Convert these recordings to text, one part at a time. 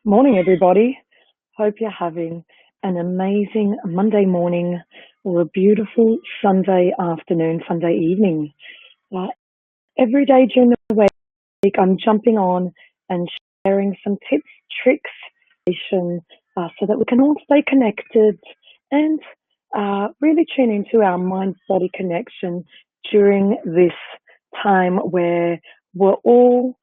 Morning, everybody. Hope you're having an amazing Monday morning or a beautiful Sunday afternoon, Sunday evening. Uh, every day during the week, I'm jumping on and sharing some tips, tricks, so that we can all stay connected and really tune into our mind body connection during this time where we're all.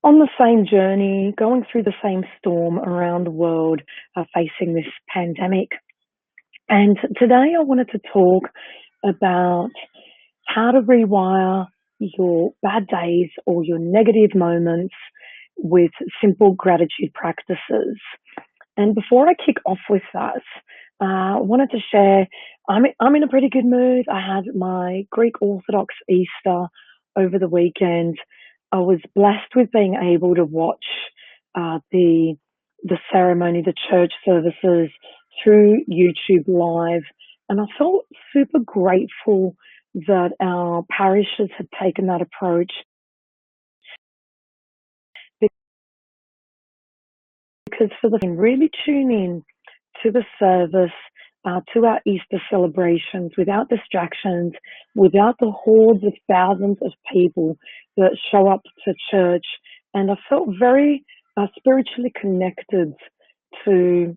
On the same journey, going through the same storm around the world, facing this pandemic. And today I wanted to talk about how to rewire your bad days or your negative moments with simple gratitude practices. And before I kick off with that, I wanted to share I'm in a pretty good mood. I had my Greek Orthodox Easter over the weekend. I was blessed with being able to watch the ceremony, the church services through YouTube Live, and I felt super grateful that our parishes had taken that approach because for the really tune in to the service, to our Easter celebrations without distractions, without the hordes of thousands of people that show up to church. And I felt very spiritually connected to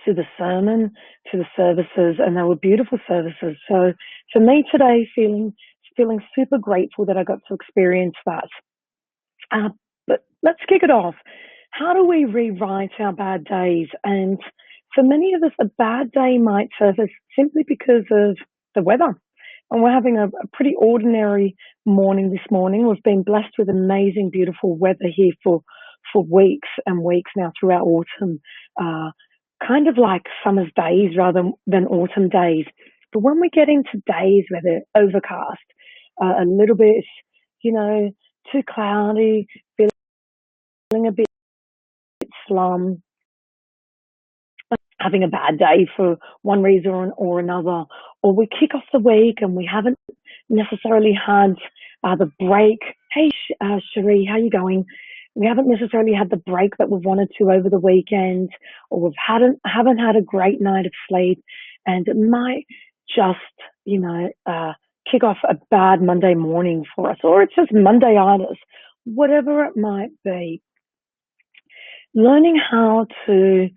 the sermon, to the services, and they were beautiful services. So for me today, feeling super grateful that I got to experience that. But let's kick it off. How do we rewrite our bad days? And for many of us, a bad day might surface simply because of the weather. And we're having a pretty ordinary morning this morning. We've been blessed with amazing, beautiful weather here for weeks and weeks now throughout autumn. Kind of like summer's days rather than autumn days. But when we get into days where they're overcast, a little bit, too cloudy, feeling a bit slum, having a bad day for one reason or another, or we kick off the week and we haven't necessarily had the break. Hey, Cherie, how you going? We haven't necessarily had the break that we've wanted to over the weekend, or haven't had a great night of sleep, and it might just, kick off a bad Monday morning for us, or it's just Monday-itis, whatever it might be. Learning how to,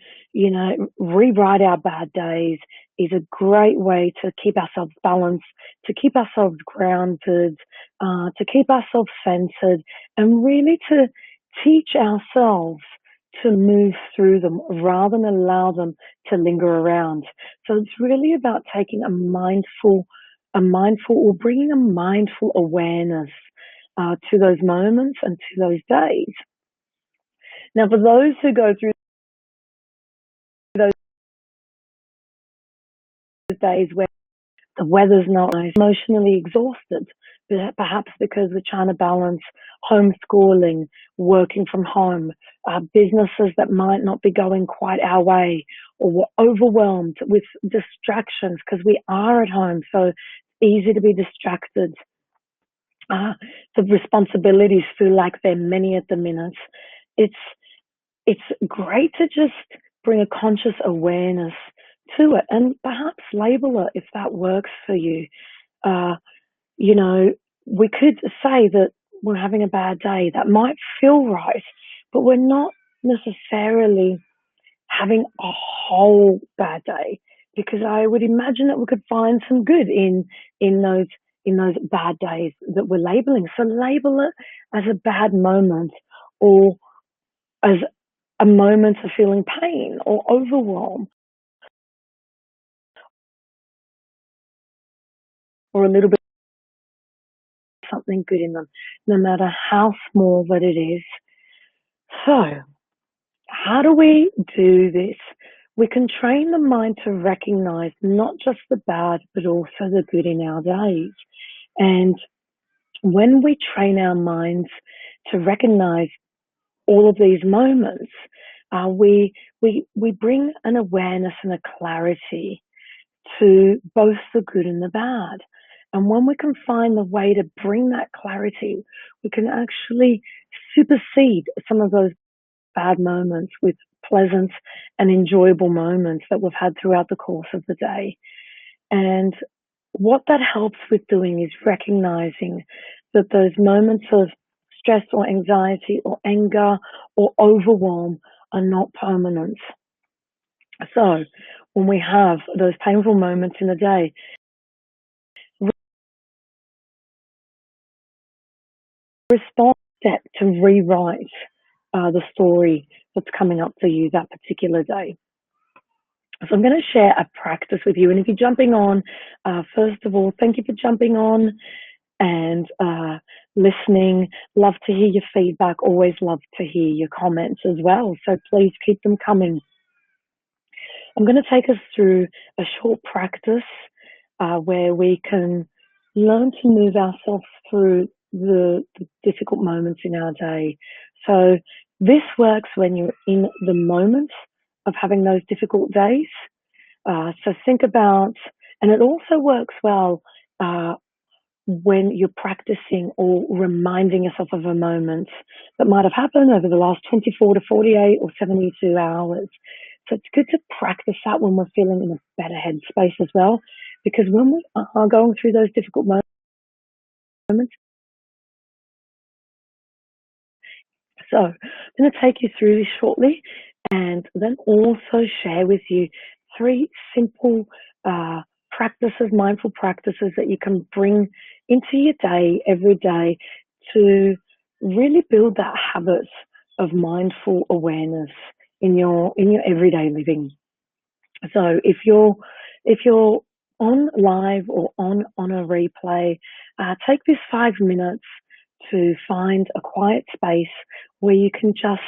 rewrite our bad days is a great way to keep ourselves balanced, to keep ourselves grounded, to keep ourselves centered, and really to teach ourselves to move through them rather than allow them to linger around. So it's really about taking a mindful or bringing a mindful awareness to those moments and to those days. Now, for those who go through those days where the weather's not nice, emotionally exhausted, perhaps because we're trying to balance homeschooling, working from home, businesses that might not be going quite our way, or we're overwhelmed with distractions because we are at home, so it's easy to be distracted. The responsibilities feel like they're many at the minute. It's great to just bring a conscious awareness to it and perhaps label it if that works for you. We could say that we're having a bad day. That might feel right, but we're not necessarily having a whole bad day, because I would imagine that we could find some good in those bad days that we're labeling. So label it as a bad moment, or as a moment of feeling pain or overwhelm, or a little bit of something good in them, no matter how small that it is. So, how do we do this? We can train the mind to recognize not just the bad, but also the good in our days. And when we train our minds to recognize all of these moments, we bring an awareness and a clarity to both the good and the bad. And when we can find the way to bring that clarity, we can actually supersede some of those bad moments with pleasant and enjoyable moments that we've had throughout the course of the day. And what that helps with doing is recognizing that those moments of stress or anxiety or anger or overwhelm are not permanent. So when we have those painful moments in the day, respond step to rewrite the story that's coming up for you that particular day. So I'm going to share a practice with you. And if you're jumping on, first of all, thank you for jumping on and listening. Love to hear your feedback. Always love to hear your comments as well. So please keep them coming. I'm going to take us through a short practice where we can learn to move ourselves through the difficult moments in our day. So this works when you're in the moment of having those difficult days. So think about, and it also works well when you're practicing or reminding yourself of a moment that might have happened over the last 24 to 48 or 72 hours. So it's good to practice that when we're feeling in a better headspace as well, because when we are going through those difficult moments, so I'm going to take you through this shortly and then also share with you 3 simple practices, mindful practices that you can bring into your day every day to really build that habit of mindful awareness in your everyday living. So if you're on live or on a replay, take this 5 minutes to find a quiet space where you can just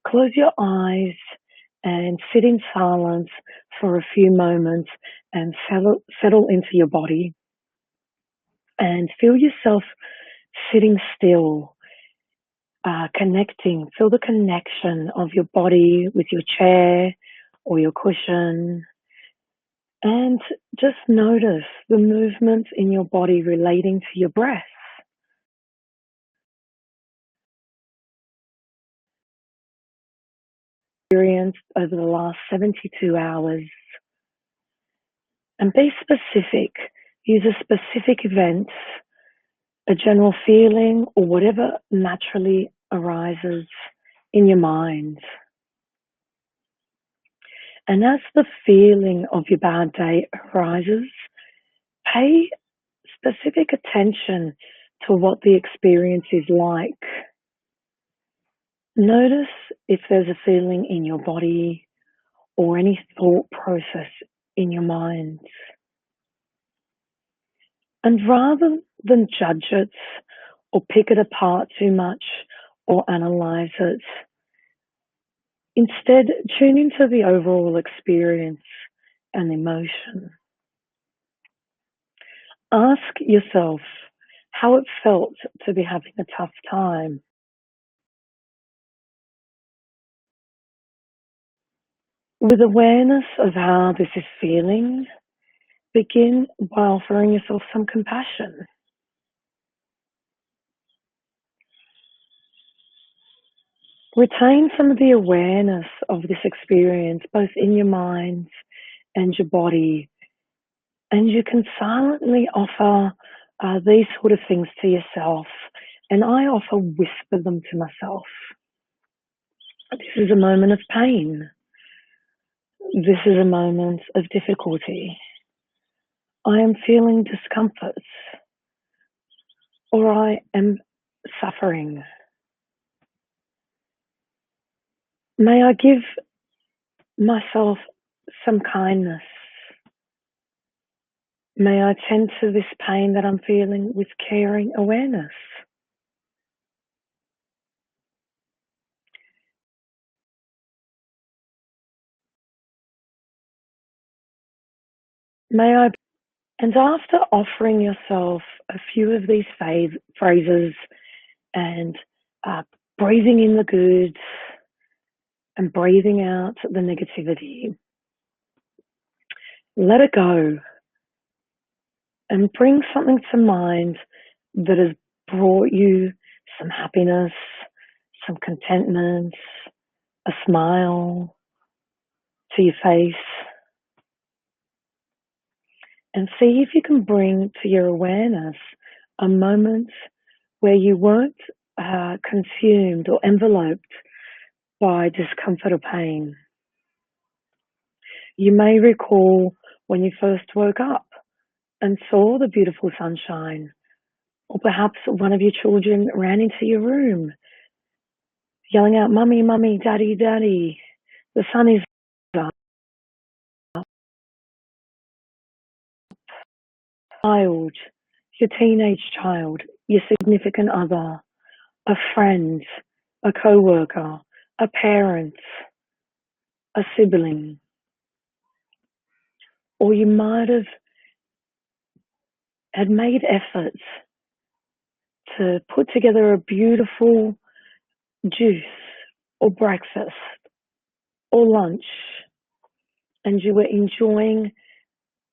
close your eyes and sit in silence for a few moments and settle into your body and feel yourself sitting still, connecting. Feel the connection of your body with your chair or your cushion. And just notice the movements in your body relating to your breath. Experienced over the last 72 hours. And be specific. Use a specific event, a general feeling, or whatever naturally arises in your mind. And as the feeling of your bad day arises, pay specific attention to what the experience is like. Notice if there's a feeling in your body or any thought process in your mind. And rather than judge it or pick it apart too much or analyze it, instead tune into the overall experience and emotion. Ask yourself how it felt to be having a tough time. With awareness of how this is feeling, begin by offering yourself some compassion. Retain some of the awareness of this experience, both in your mind and your body, and you can silently offer these sort of things to yourself, and I offer whisper them to myself. This is a moment of pain. This is a moment of difficulty. I am feeling discomfort, or I am suffering. May I give myself some kindness. May I tend to this pain that I'm feeling with caring awareness. May I, and after offering yourself a few of these phrases and breathing in the good and breathing out the negativity, let it go and bring something to mind that has brought you some happiness some contentment, a smile to your face, and see if you can bring to your awareness a moment where you weren't consumed or enveloped by discomfort or pain. You may recall when you first woke up and saw the beautiful sunshine, or perhaps one of your children ran into your room yelling out, "Mummy, mummy, daddy, daddy, the sun is up." Child, your teenage child, your significant other, a friend, a co-worker, a parent, a sibling. Or you might have had made efforts to put together a beautiful juice or breakfast or lunch, and you were enjoying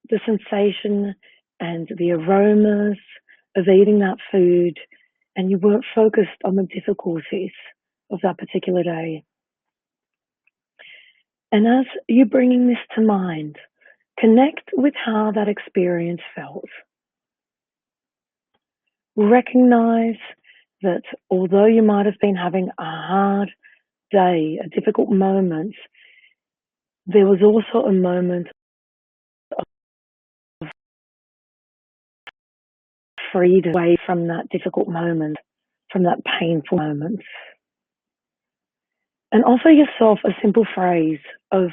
the sensation and the aromas of eating that food, and you weren't focused on the difficulties of that particular day. And as you're bringing this to mind, connect with how that experience felt. Recognize that although you might have been having a hard day, a difficult moment, there was also a moment of freedom away from that difficult moment, from that painful moment. And offer yourself a simple phrase of,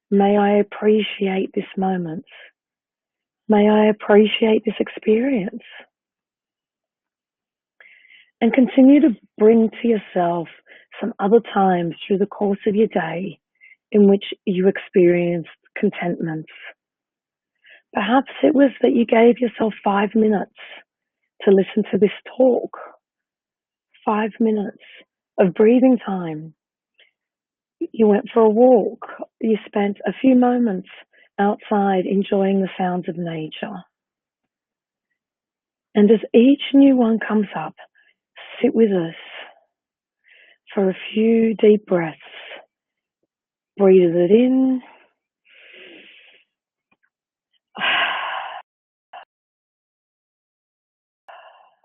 "May I appreciate this moment. May I appreciate this experience." And continue to bring to yourself some other times through the course of your day in which you experienced contentment. Perhaps it was that you gave yourself 5 minutes to listen to this talk, 5 minutes of breathing time. You went for a walk. You spent a few moments outside enjoying the sounds of nature. And as each new one comes up, sit with us for a few deep breaths. Breathe it in.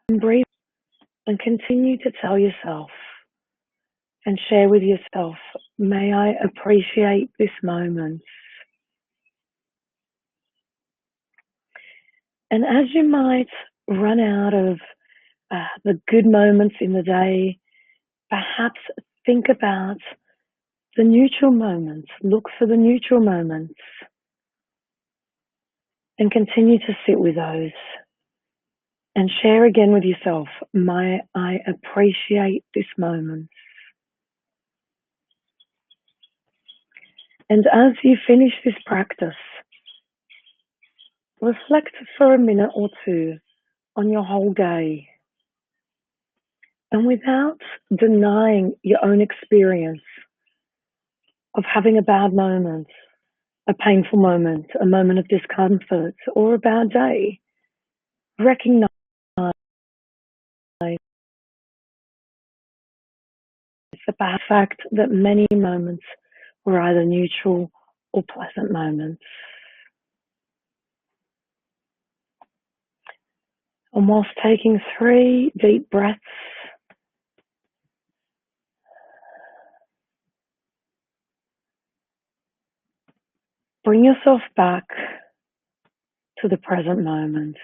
And breathe and continue to tell yourself and share with yourself, "May I appreciate this moment." And as you might run out of the good moments in the day, perhaps think about the neutral moments. Look for the neutral moments and continue to sit with those and share again with yourself, "May I appreciate this moment." And as you finish this practice, reflect for a minute or two on your whole day. And without denying your own experience of having a bad moment, a painful moment, a moment of discomfort, or a bad day, recognize the fact that many moments were either neutral or pleasant moments. And whilst taking 3 deep breaths, bring yourself back to the present moment.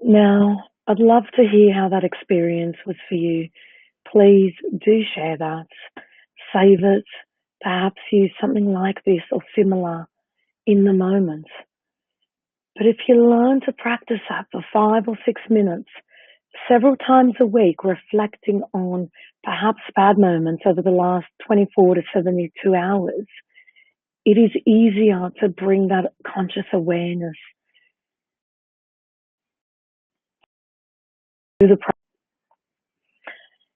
Now, I'd love to hear how that experience was for you. Please do share that. Save it. Perhaps use something like this or similar in the moment. But if you learn to practice that for 5 or 6 minutes, several times a week, reflecting on perhaps bad moments over the last 24 to 72 hours, it is easier to bring that conscious awareness to the practice.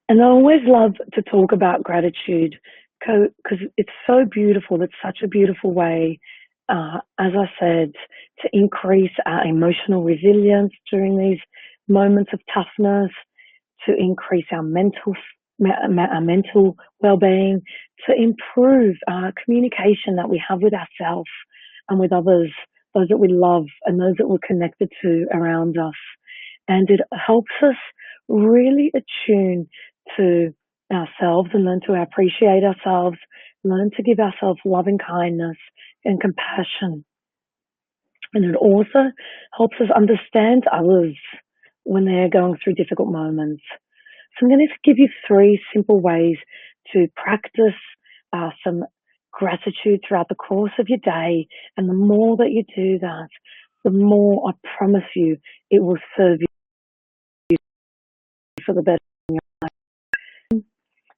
And I always love to talk about gratitude because it's so beautiful. It's such a beautiful way, as I said, to increase our emotional resilience during these moments of toughness, to increase our mental well-being, to improve communication that we have with ourselves and with others, those that we love and those that we're connected to around us. And it helps us really attune to ourselves and learn to appreciate ourselves, learn to give ourselves loving kindness and compassion. And it also helps us understand others when they're going through difficult moments. So I'm going to give you 3 simple ways to practice some gratitude throughout the course of your day. And the more that you do that, the more, I promise you, it will serve you for the better in your life.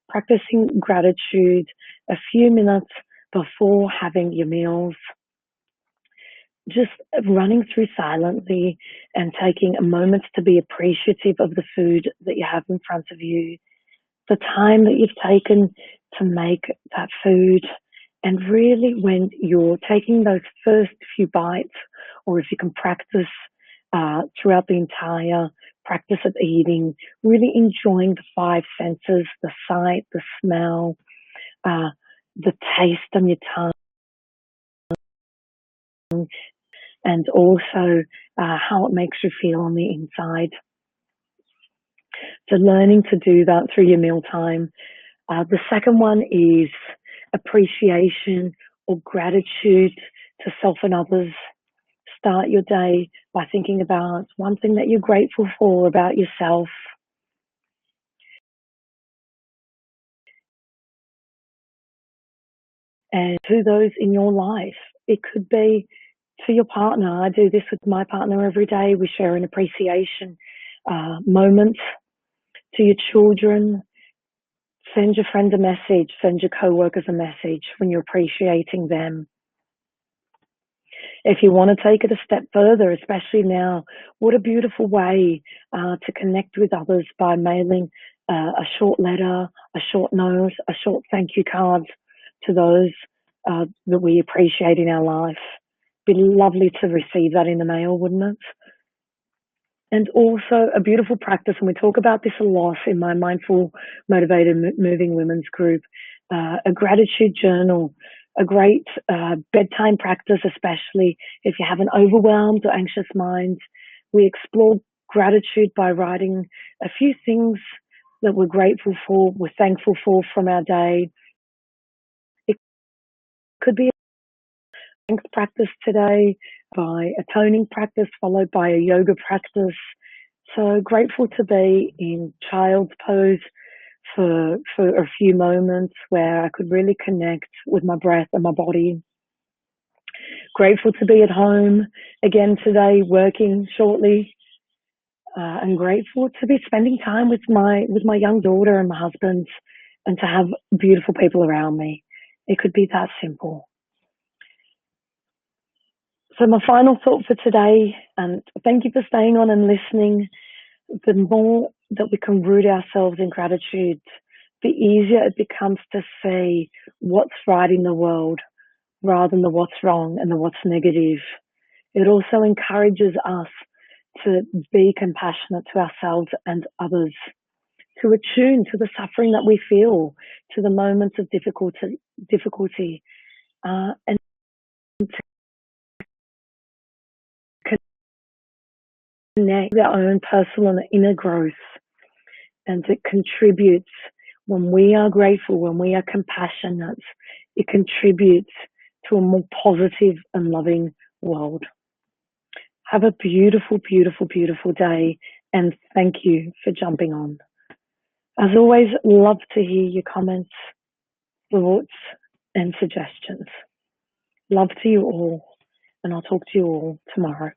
Practicing gratitude a few minutes before having your meals. Just running through silently and taking a moment to be appreciative of the food that you have in front of you, the time that you've taken to make that food, and really when you're taking those first few bites, or if you can practice throughout the entire practice of eating, really enjoying the 5 senses, the sight, the smell, the taste on your tongue, and also how it makes you feel on the inside. So learning to do that through your mealtime. The second one is appreciation or gratitude to self and others. Start your day by thinking about one thing that you're grateful for about yourself. And to those in your life. It could be to your partner. I do this with my partner every day. We share an appreciation moment. To your children, send your friend a message, send your co-workers a message when you're appreciating them. If you want to take it a step further, especially now, what a beautiful way to connect with others by mailing a short letter, a short note, a short thank you card to those that we appreciate in our life. Be lovely to receive that in the mail, wouldn't it? And also a beautiful practice, and we talk about this a lot in my Mindful, Motivated, Moving Women's group, a gratitude journal, a great bedtime practice, especially if you have an overwhelmed or anxious mind. We explore gratitude by writing a few things that we're grateful for, we're thankful for from our day. It could be a strength practice today, by a toning practice, followed by a yoga practice. So grateful to be in child's pose for a few moments where I could really connect with my breath and my body. Grateful to be at home again today, working shortly, and grateful to be spending time with my young daughter and my husband, and to have beautiful people around me. It could be that simple. So my final thought for today, and thank you for staying on and listening, the more that we can root ourselves in gratitude, the easier it becomes to see what's right in the world rather than the what's wrong and the what's negative. It also encourages us to be compassionate to ourselves and others, to attune to the suffering that we feel, to the moments of difficulty, and to connect our own personal and inner growth. And it contributes, when we are grateful, when we are compassionate, it contributes to a more positive and loving world. Have a beautiful, beautiful, beautiful day, and thank you for jumping on. As always, love to hear your comments, thoughts, and suggestions. Love to you all, and I'll talk to you all tomorrow.